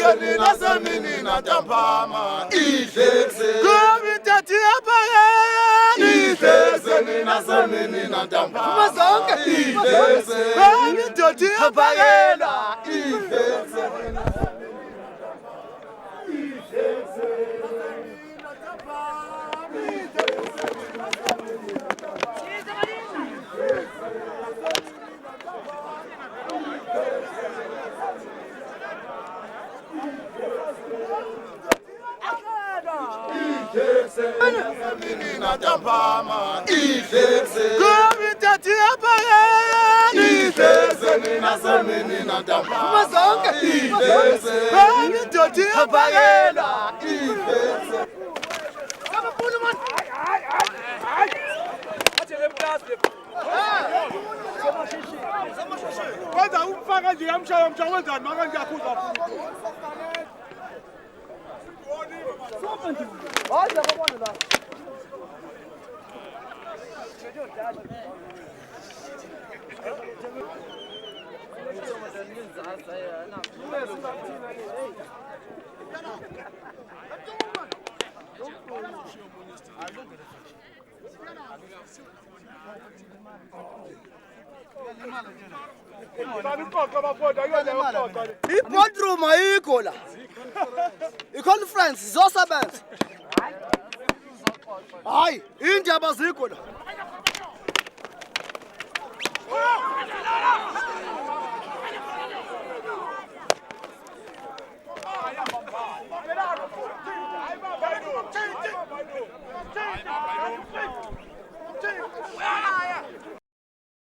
Ekuseni nasemini natambama Ihlekse Kumintati apagela Ekuseni nasemini natambama Ihlekse Kumintati apagela Ihlekse Natambama Ihlekse Kumintati apagela Ihlekse nasemini natambama Ihlekse Kumintati apagela Ihlekse Kwanza umfaka nje yamshaya wenzani maka ngiyakhuza Hayi yabona la I-boardroom ayikho la. I-conference zosebenza. Hayi, indaba zikho la.